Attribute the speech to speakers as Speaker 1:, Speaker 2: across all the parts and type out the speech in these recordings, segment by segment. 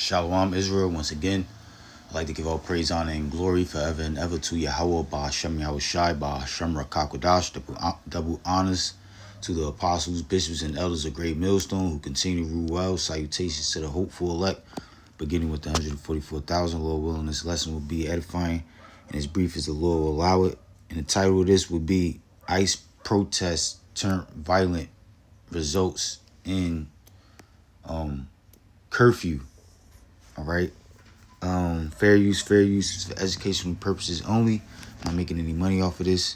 Speaker 1: Shalom Israel. Once again, I'd like to give all praise, honor, and glory forever and ever to Yahweh, Ba'ashem Yahushai, Ba'ashem Rakakwadash. Double honors to the apostles, bishops, and elders of Great Millstone who continue to rule well. Salutations to the hopeful elect, beginning with the 144,000. Lord willing, this lesson will be edifying and as brief as the Lord will allow it. And the title of this would be ICE protests turned violent, results in curfew. All right. Fair use is for educational purposes only. I'm not making any money off of this.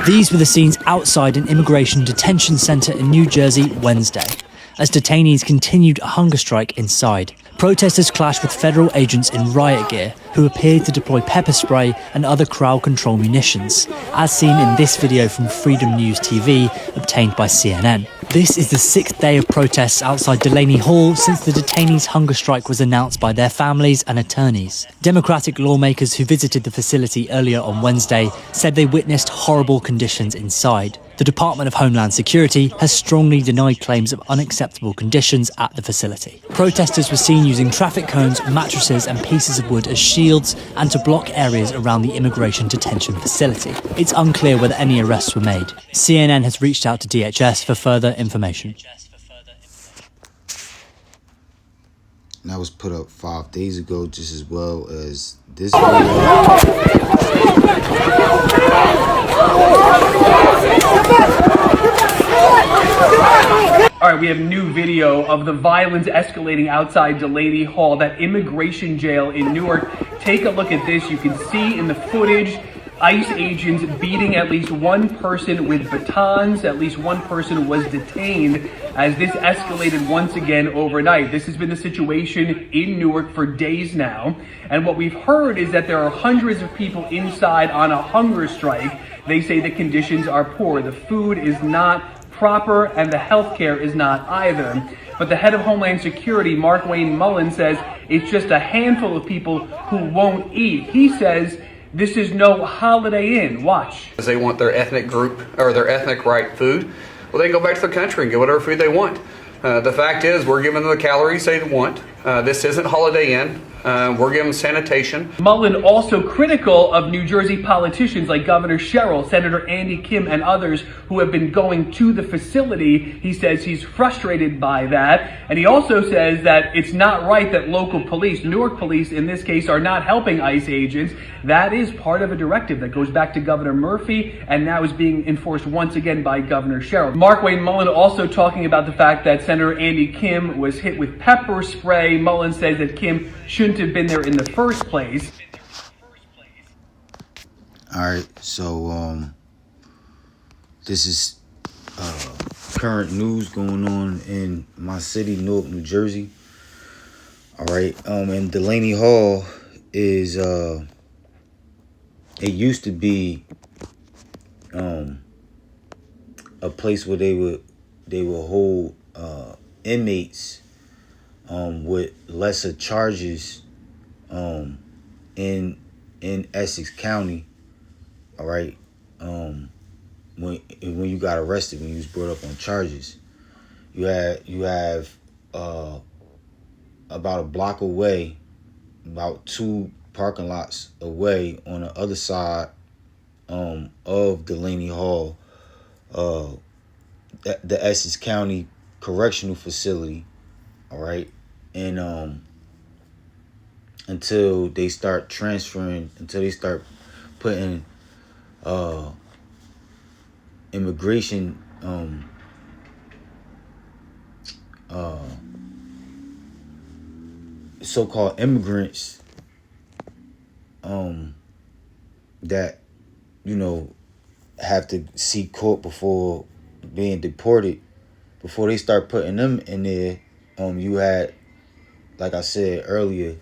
Speaker 2: These were the scenes outside an immigration detention center in New Jersey Wednesday, as detainees continued a hunger strike inside. Protesters clashed with federal agents in riot gear who appeared to deploy pepper spray and other crowd control munitions, as seen in this video from Freedom News TV obtained by CNN. This is the 6th day of protests outside Delaney Hall since the detainees' hunger strike was announced by their families and attorneys. Democratic lawmakers who visited the facility earlier on Wednesday said they witnessed horrible conditions inside. The Department of Homeland Security has strongly denied claims of unacceptable conditions at the facility. Protesters were seen using traffic cones, mattresses, and pieces of wood as shields and to block areas around the immigration detention facility. It's unclear whether any arrests were made. CNN has reached out to DHS for further information.
Speaker 1: And that was put up 5 days ago, just as well as this video.
Speaker 3: All right, we have new video of the violence escalating outside Delaney Hall, that immigration jail in Newark. Take a look at this. You can see in the footage ICE agents beating at least one person with batons. At least one person was detained as this escalated once again overnight. This has been the situation in Newark for days now. And what we've heard is that there are hundreds of people inside on a hunger strike. They say the conditions are poor. The food is not proper and the healthcare is not either. But the head of Homeland Security, Mark Wayne Mullen, says it's just a handful of people who won't eat. He says this is no Holiday Inn. Watch.
Speaker 4: They want their ethnic group or their ethnic right food. Well, they can go back to their country and get whatever food they want. The fact is, we're giving them the calories they want. This isn't Holiday Inn. We're giving them sanitation.
Speaker 3: Mullen also critical of New Jersey politicians like Governor Sherrill, Senator Andy Kim, and others who have been going to the facility. He says he's frustrated by that. And he also says that it's not right that local police, Newark police in this case, are not helping ICE agents. That is part of a directive that goes back to Governor Murphy and now is being enforced once again by Governor Sherrill. Mark Wayne Mullen also talking about the fact that Senator Andy Kim was hit with pepper spray. Mullen says that Kim shouldn't have been there in the first place.
Speaker 1: All right, so this is current news going on in my city, Newark, New Jersey. All right, and Delaney Hall is it used to be a place where they would hold inmates with lesser charges in Essex County. All right, when you got arrested, when you was brought up on charges, you have about a block away, about 2 parking lots away on the other side of Delaney Hall, the Essex County Correctional Facility. All right, and until they start putting immigration so-called immigrants that have to seek court before being deported. Before they start putting them in there, you had, like I said earlier,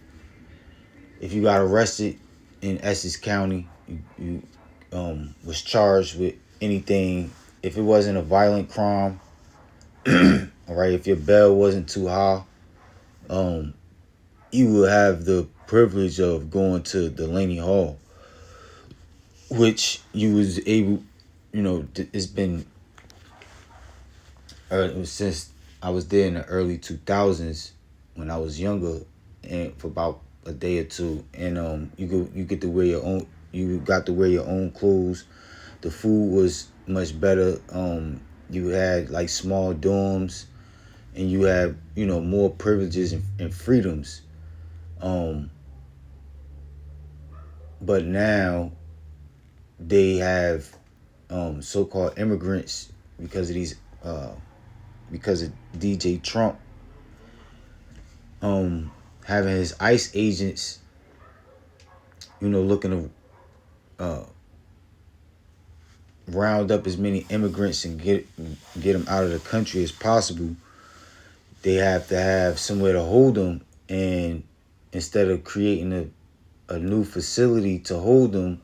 Speaker 1: if you got arrested in Essex County, you was charged with anything. If it wasn't a violent crime, all right, if your bail wasn't too high, you would have the privilege of going to Delaney Hall, which you was able, it's been since I was there in the early 2000s when I was younger, and for about a day or two, and you get to wear your own. You got to wear your own clothes. The food was much better. You had like small dorms, and you had more privileges and freedoms. Um, but now they have so-called immigrants because of these because of DJ Trump having his ICE agents, looking to round up as many immigrants and get them out of the country as possible. They have to have somewhere to hold them, and instead of creating a new facility to hold them,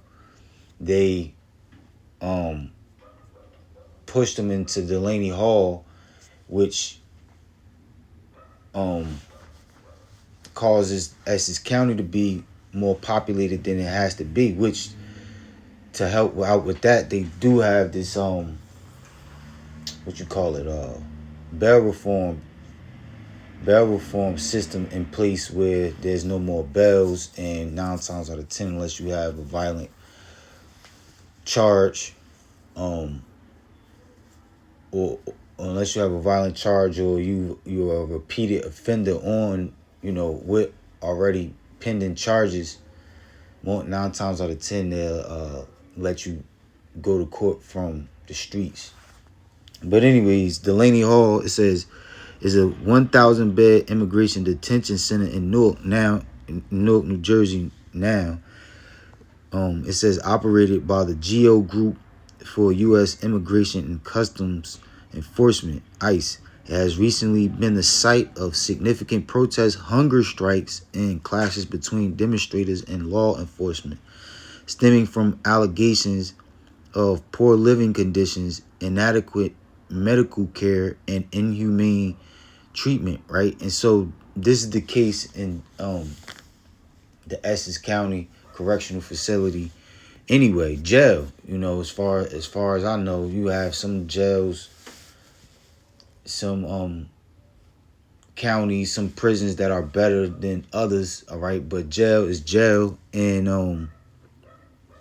Speaker 1: they pushed them into Delaney Hall, which causes Essex County to be more populated than it has to be. Which, to help out with that, they do have this what you call it, bail reform system in place where there's no more bails, and 9 times out of 10, unless you have a violent charge, or unless you have a violent charge, or you're a repeated offender on with already pending charges, 9 times out of 10 they'll let you go to court from the streets. But anyways, Delaney Hall, it says, is a 1,000 bed immigration detention center in Newark, New Jersey now. It says operated by the GEO Group for U.S. Immigration and Customs Enforcement, ICE. It has recently been the site of significant protests, hunger strikes, and clashes between demonstrators and law enforcement, stemming from allegations of poor living conditions, inadequate medical care, and inhumane treatment, right? And so this is the case in the Essex County Correctional Facility. Anyway, jail. As far as I know, you have some jails, some counties, some prisons that are better than others. All right, but jail is jail, and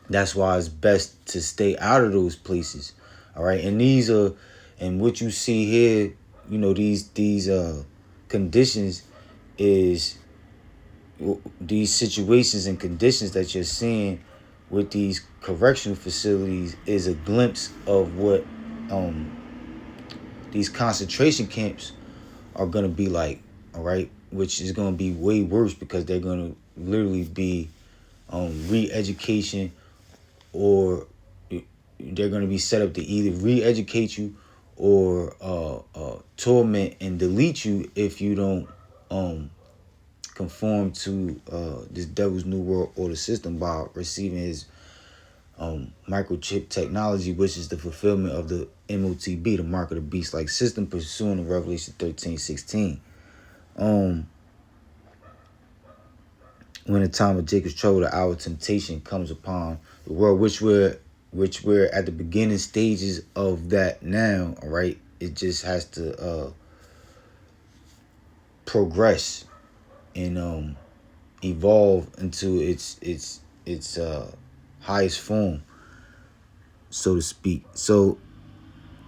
Speaker 1: that's why it's best to stay out of those places. All right, and what you see here, these conditions is these situations and conditions that you're seeing with these correctional facilities is a glimpse of what these concentration camps are going to be like, all right, which is going to be way worse because they're going to literally be re-education, or they're going to be set up to either re-educate you or torment and delete you if you don't conform to this devil's new world order system by receiving his microchip technology, which is the fulfillment of the MOTB, the mark of the beast-like system, pursuant to Revelation 13:16. When the time of Jacob's trouble, the hour of temptation comes upon the world, which we're at the beginning stages of that now. All right, it just has to progress and evolve into its highest form, so to speak. So,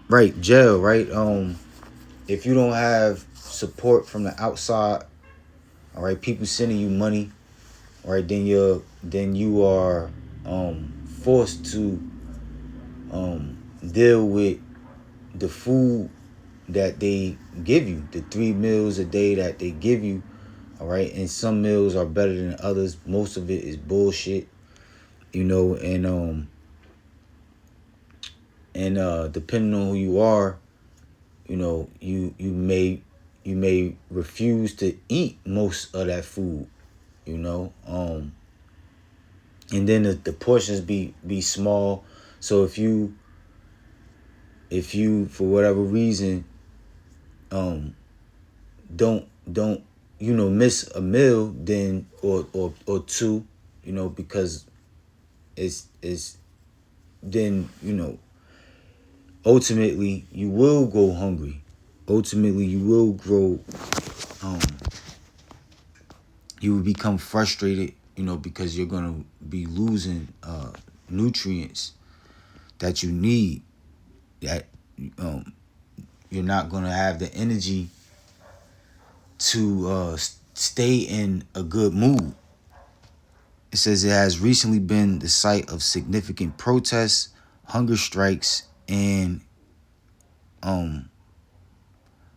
Speaker 1: right, jail, right? If you don't have support from the outside, all right, people sending you money, all right, then you are forced to deal with the food that they give you, the 3 meals a day that they give you, all right, and some meals are better than others. Most of it is bullshit, and depending on who you are, you may refuse to eat most of that food, and then the portions be small. So if you for whatever reason don't miss a meal, then or two, because it's then ultimately you will go hungry, ultimately you will grow, you will become frustrated, because you're going to be losing nutrients that you need, that you're not going to have the energy to stay in a good mood. It says it has recently been the site of significant protests, hunger strikes, and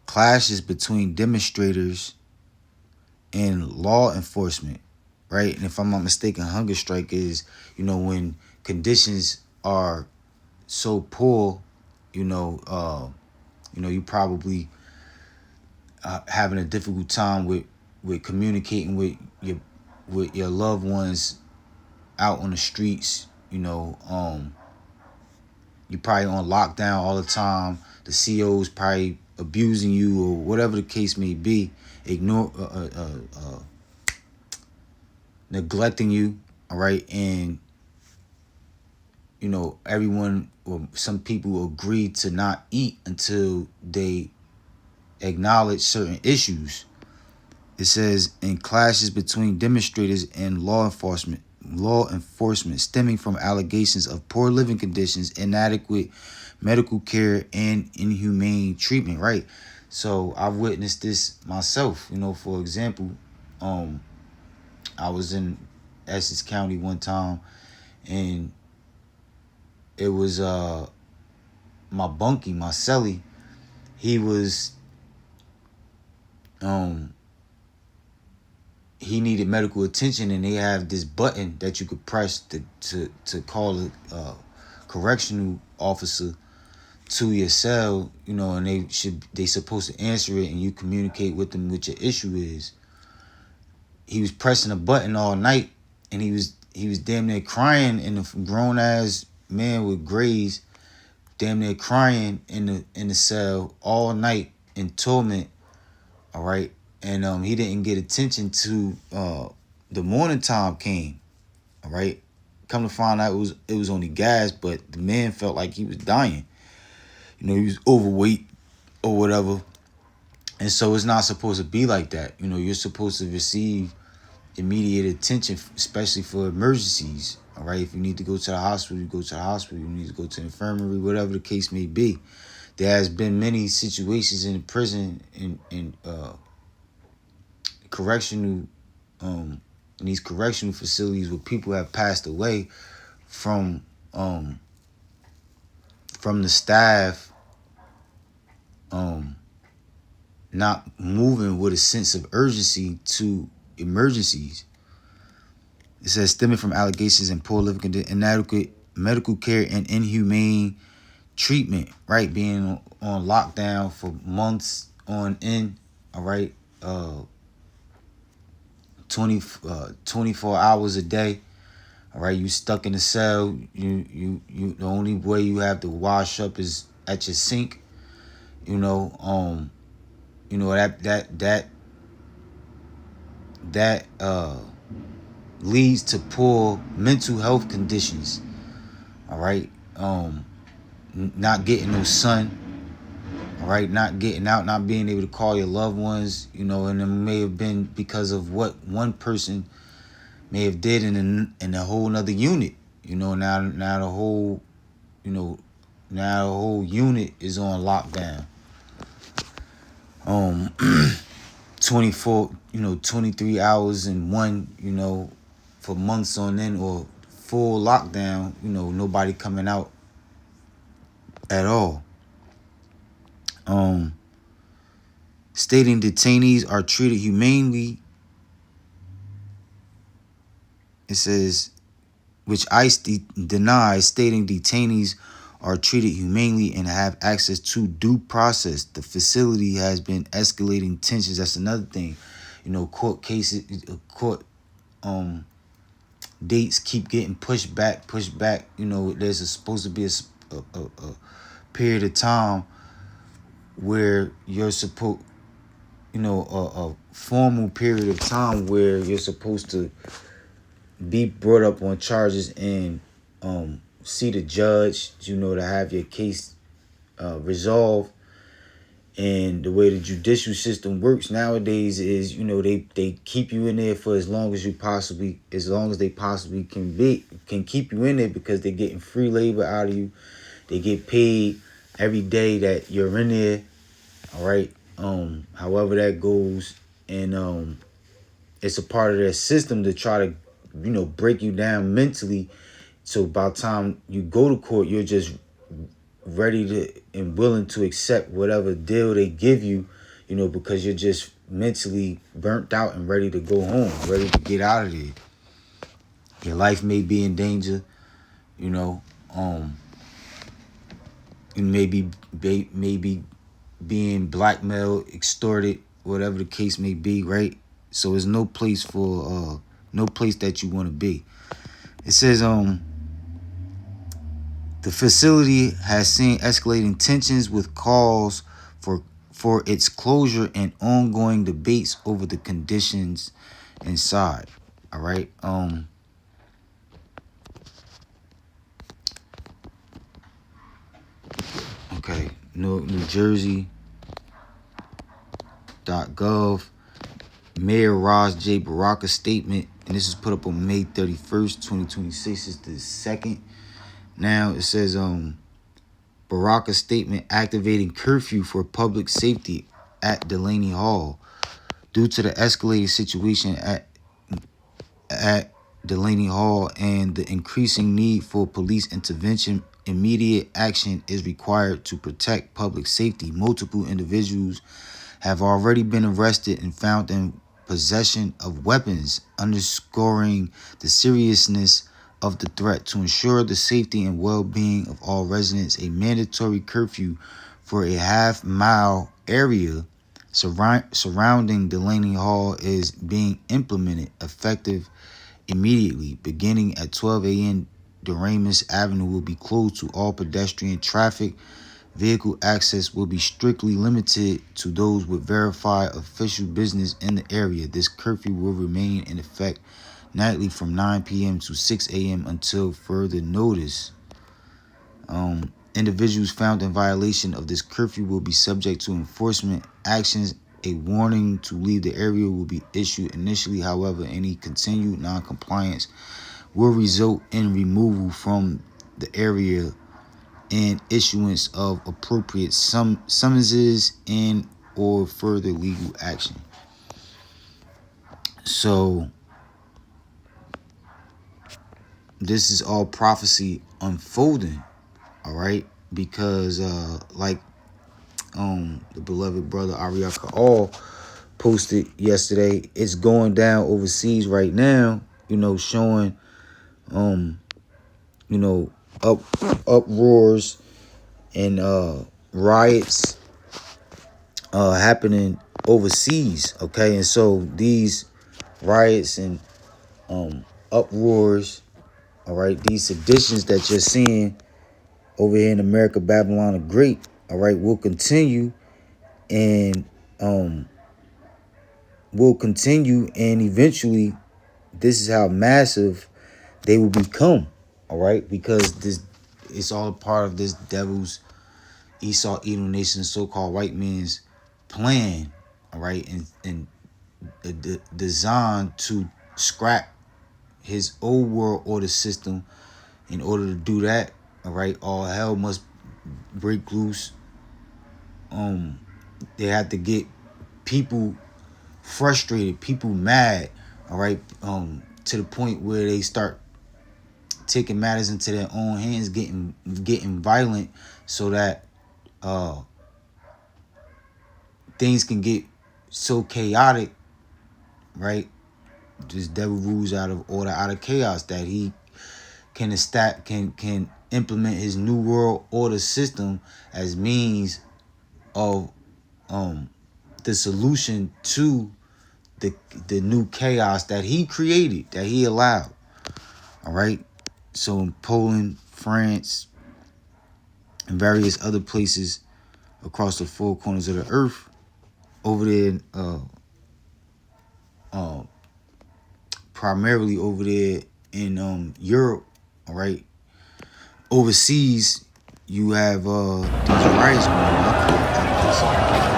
Speaker 1: clashes between demonstrators and law enforcement, right? And if I'm not mistaken, hunger strike is, when conditions are so poor, you probably having a difficult time with communicating with your loved ones out on the streets. You're probably on lockdown all the time. The CO's probably abusing you or whatever the case may be, neglecting you, all right? And, everyone or some people agree to not eat until they acknowledge certain issues. It says, in clashes between demonstrators and law enforcement stemming from allegations of poor living conditions, inadequate medical care, and inhumane treatment, right? So I've witnessed this myself. For example, I was in Essex County one time, and it was my bunkie, my cellie. He was he needed medical attention, and they have this button that you could press to call a correctional officer to your cell, and they supposed to answer it, and you communicate with them what your issue is. He was pressing a button all night, and he was damn near crying, and a grown ass man with grays damn near crying in the cell all night in torment. All right. And he didn't get attention to the morning time came. All right. Come to find out it was only gas, but the man felt like he was dying. He was overweight or whatever. And so it's not supposed to be like that. You're supposed to receive immediate attention, especially for emergencies. All right. If you need to go to the hospital, you go to the hospital. You need to go to the infirmary, whatever the case may be. There has been many situations in the prison in correctional in these correctional facilities where people have passed away from the staff not moving with a sense of urgency to emergencies. It says stemming from allegations and poor living conditions, inadequate medical care, and inhumane treatment, right? Being on lockdown for months on end, all right? 24 hours a day, all right? You stuck in a cell. You the only way you have to wash up is at your sink. That leads to poor mental health conditions, all right? Not getting no sun, all right? Not getting out, not being able to call your loved ones, and it may have been because of what one person may have did in a whole nother unit. Now the whole unit is on lockdown. 23 hours in one, for months on end, or full lockdown, nobody coming out at all. Stating detainees are treated humanely. It says, which ICE denies, stating detainees are treated humanely and have access to due process. The facility has been escalating tensions. That's another thing. Court cases, court dates keep getting pushed back. There's supposed to be a period of time where you're supposed, a formal period of time where you're supposed to be brought up on charges and see the judge, to have your case resolved. And the way the judicial system works nowadays is, they keep you in there for as long as they possibly can keep you in there, because they're getting free labor out of you. They get paid every day that you're in there. All right. However that goes. And it's a part of their system to try to, break you down mentally. So by the time you go to court, you're just ready to and willing to accept whatever deal they give you, because you're just mentally burnt out and ready to go home, ready to get out of there. Your life may be in danger, you maybe being blackmailed, extorted, whatever the case may be, right? So it's no place that you want to be. It says the facility has seen escalating tensions with calls for its closure and ongoing debates over the conditions inside. All right. Okay. New Jersey.gov. Mayor Raj J. Baraka's statement, and this is put up on May 31st, 2026. It's the second. Now it says Baraka's statement activating curfew for public safety at Delaney Hall due to the escalated situation at Delaney Hall and the increasing need for police intervention. Immediate action is required to protect public safety. Multiple individuals have already been arrested and found in possession of weapons, underscoring the seriousness of the threat. To ensure the safety and well-being of all residents, a mandatory curfew for a half-mile area surrounding Delaney Hall is being implemented, effective immediately. Beginning at 12 a.m., Doremus Avenue will be closed to all pedestrian traffic. Vehicle access will be strictly limited to those with verified official business in the area. This curfew will remain in effect nightly from 9 p.m. to 6 a.m. until further notice. Individuals found in violation of this curfew will be subject to enforcement actions. A warning to leave the area will be issued initially. However, any continued non-compliance will result in removal from the area and issuance of appropriate summonses and or further legal action. So this is all prophecy unfolding, all right? Because like the beloved brother Ariaka All posted yesterday, it's going down overseas right now, showing uproars and riots happening overseas, okay? And so these riots and uproars, all right, these seditions that you're seeing over here in America, Babylon the Great, all right, will continue and eventually this is how massive they will become, all right? Because it's all a part of this devil's Esau Edom Nation so-called white man's plan, all right, and designed to scrap his old world order system. In order to do that, all right, all hell must break loose. They have to get people frustrated, people mad, all right, to the point where they start taking matters into their own hands, getting violent, so that things can get so chaotic, right? This devil rules out of order, out of chaos, that he can implement his new world order system as means of the solution to the new chaos that he created, that he allowed. All right. So in Poland, France, and various other places across the four corners of the earth, over there, primarily over there in Europe, all right. Overseas, you have these riots going on.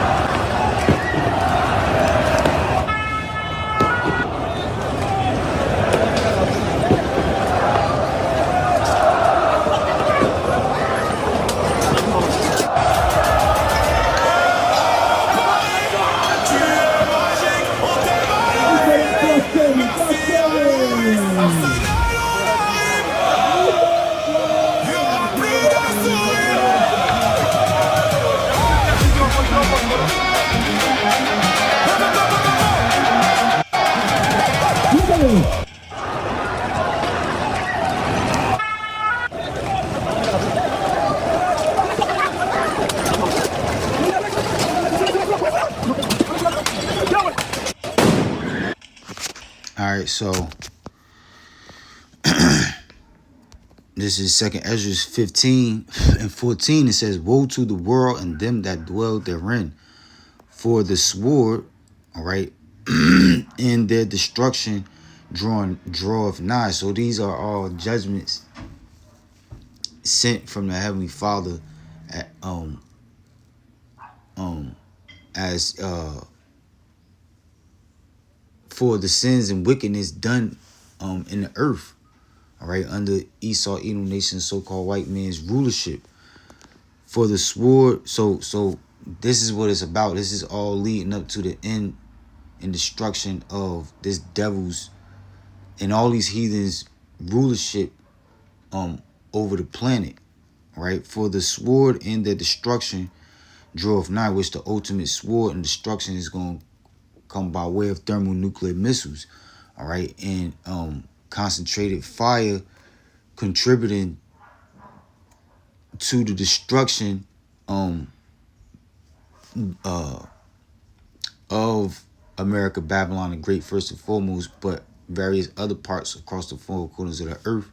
Speaker 1: right, so this is 2nd Ezra 15 and 14. It says, "Woe to the world and them that dwell therein, for the sword," all right, "in their destruction draweth nigh." So these are all judgments sent from the Heavenly Father at, as for the sins and wickedness done in the earth, all right, under Esau, Edom nation, so-called white man's rulership. For the sword, so this is what it's about. This is all leading up to the end and destruction of this devil's and all these heathens' rulership over the planet, right? For the sword and the destruction draweth nigh, which the ultimate sword and destruction is going to come by way of thermonuclear missiles, all right, and concentrated fire contributing to the destruction of America, Babylon the Great, first and foremost, but various other parts across the four corners of the earth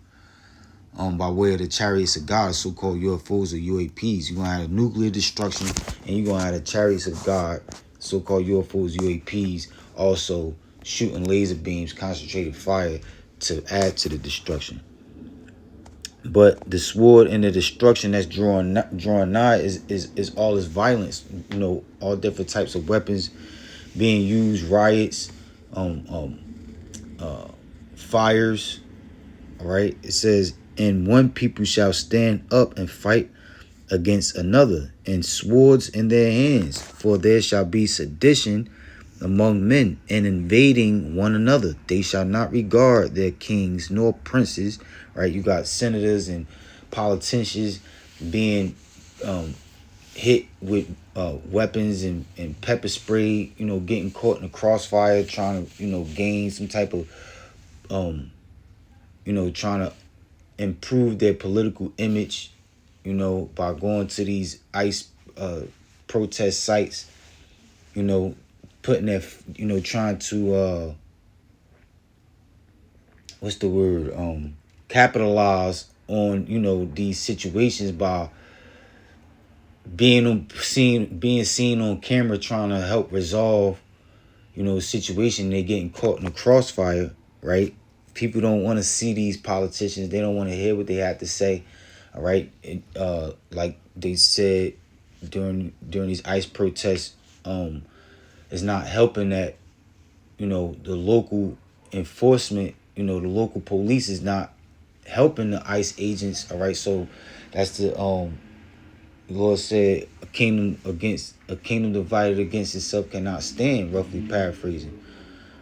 Speaker 1: by way of the chariots of God, so-called UFOs or UAPs. You're going to have nuclear destruction, and you're going to have the chariots of God, so-called UFOs, UAPs, also shooting laser beams, concentrated fire to add to the destruction. But the sword and the destruction that's drawing nigh is all this violence, all different types of weapons being used, riots, fires, all right? It says, "And one people shall stand up and fight against another, and swords in their hands, for there shall be sedition among men, and invading one another. They shall not regard their kings nor princes," right? You got senators and politicians being hit with weapons and pepper spray, getting caught in the crossfire, trying to, gain some type of, trying to improve their political image, by going to these ICE protest sites, putting their, trying to, what's the word, capitalize on, these situations by being seen on camera trying to help resolve, a situation. They're getting caught in the crossfire, right? People don't want to see these politicians. They don't want to hear what they have to say, all right? Like they said during these ICE protests, it's not helping that, the local enforcement, the local police is not helping the ICE agents, all right? So that's the Lord said, a kingdom divided against itself cannot stand, roughly paraphrasing.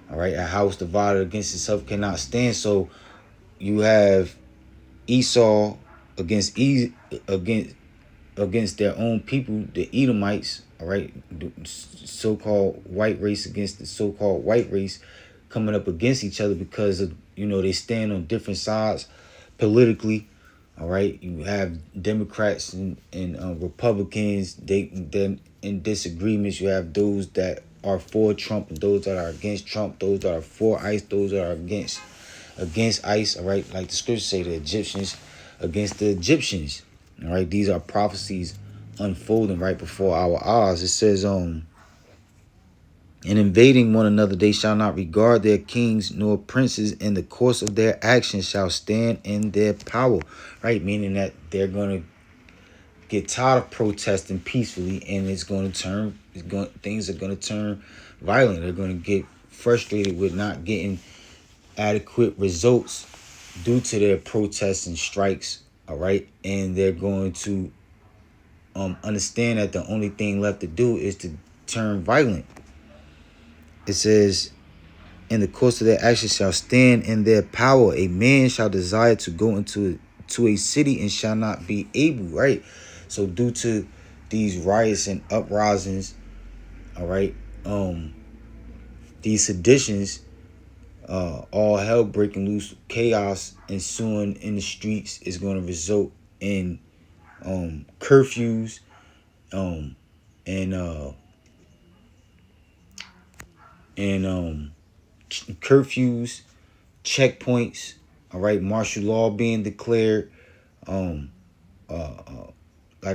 Speaker 1: All right, a house divided against itself cannot stand. So you have Esau against their own people, the Edomites, all right, the so-called white race against the so-called white race, coming up against each other because of, they stand on different sides politically. All right, you have Democrats and Republicans. They're in disagreements. You have those that are for Trump and those that are against Trump. Those that are for ICE. Those that are against ICE. All right, like the scriptures say, the Egyptians against the Egyptians. All right, these are prophecies unfolding right before our eyes. It says, "And invading one another, they shall not regard their kings nor princes, in the course of their actions shall stand in their power," right? Meaning that they're going to get tired of protesting peacefully, and things are going to turn violent. They're going to get frustrated with not getting adequate results due to their protests and strikes, all right? And they're going to understand that the only thing left to do is to turn violent. It says, "In the course of their actions shall stand in their power. A man shall desire to go into a city and shall not be able," right? So due to these riots and uprisings, all right, these seditions, all hell breaking loose, chaos ensuing in the streets is going to result in curfews, and curfews, checkpoints, all right, martial law being declared, like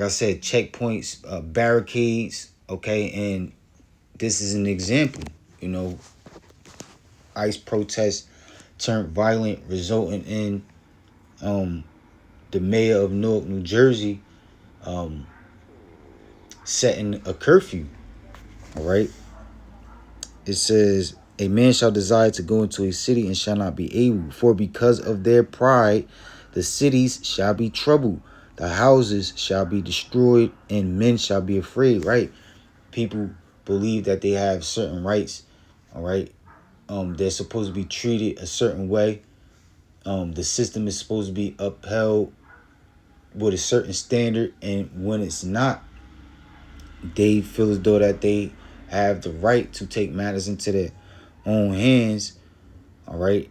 Speaker 1: I said, checkpoints, barricades, okay, and this is an example, you know, ICE protests turned violent, resulting in the mayor of Newark, New Jersey, setting a curfew, all right. It says, a man shall desire to go into a city and shall not be able, for because of their pride the cities shall be troubled, the houses shall be destroyed, and men shall be afraid, right? People believe that they have certain rights, all right? They're supposed to be treated a certain way. The system is supposed to be upheld with a certain standard, and when it's not, they feel as though that they have the right to take matters into their own hands, all right.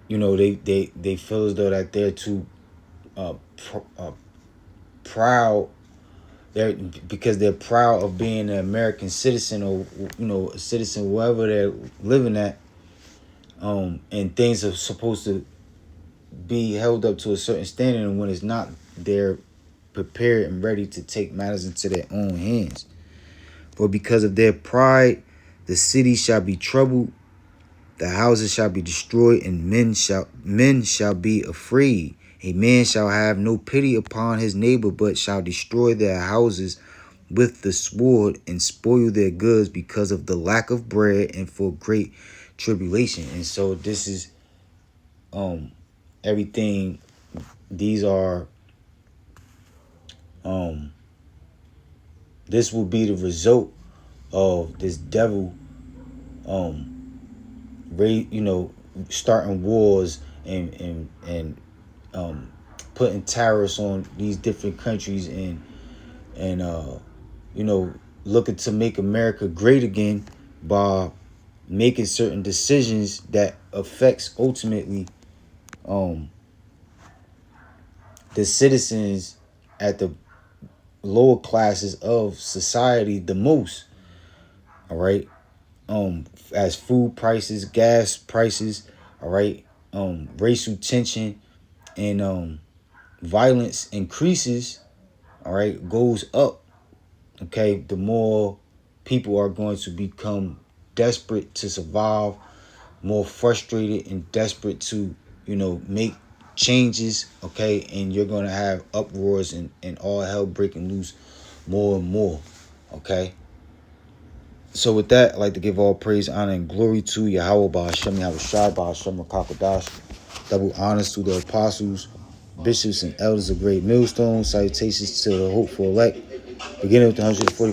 Speaker 1: You know, they feel as though that they're too proud. They're because they're proud of being an American citizen, or you know, a citizen wherever they're living at. And things are supposed to be held up to a certain standard, and when it's not, they're prepared and ready to take matters into their own hands. For because of their pride, the city shall be troubled, the houses shall be destroyed, and men shall be afraid. A man shall have no pity upon his neighbor, but shall destroy their houses with the sword and spoil their goods because of the lack of bread and for great tribulation. And so this is everything. These are this will be the result of this devil you know, starting wars and putting tariffs on these different countries, and you know, looking to make America great again by making certain decisions that affects ultimately the citizens at the lower classes of society the most, all right. As food prices, gas prices, all right, racial tension and violence increases, all right, goes up, okay, the more people are going to become desperate to survive, more frustrated and desperate to, you know, make changes, okay, and you're going to have uproars and all hell breaking loose more and more, okay. So with that, I'd like to give all praise, honor, and glory to Yahweh Ba'Hashem, Yahweh Shai Ba'Hashem Rakakadash. Double honors to the apostles, bishops, and elders of Great Millstone. Salutations to the hopeful elect. Beginning with the 144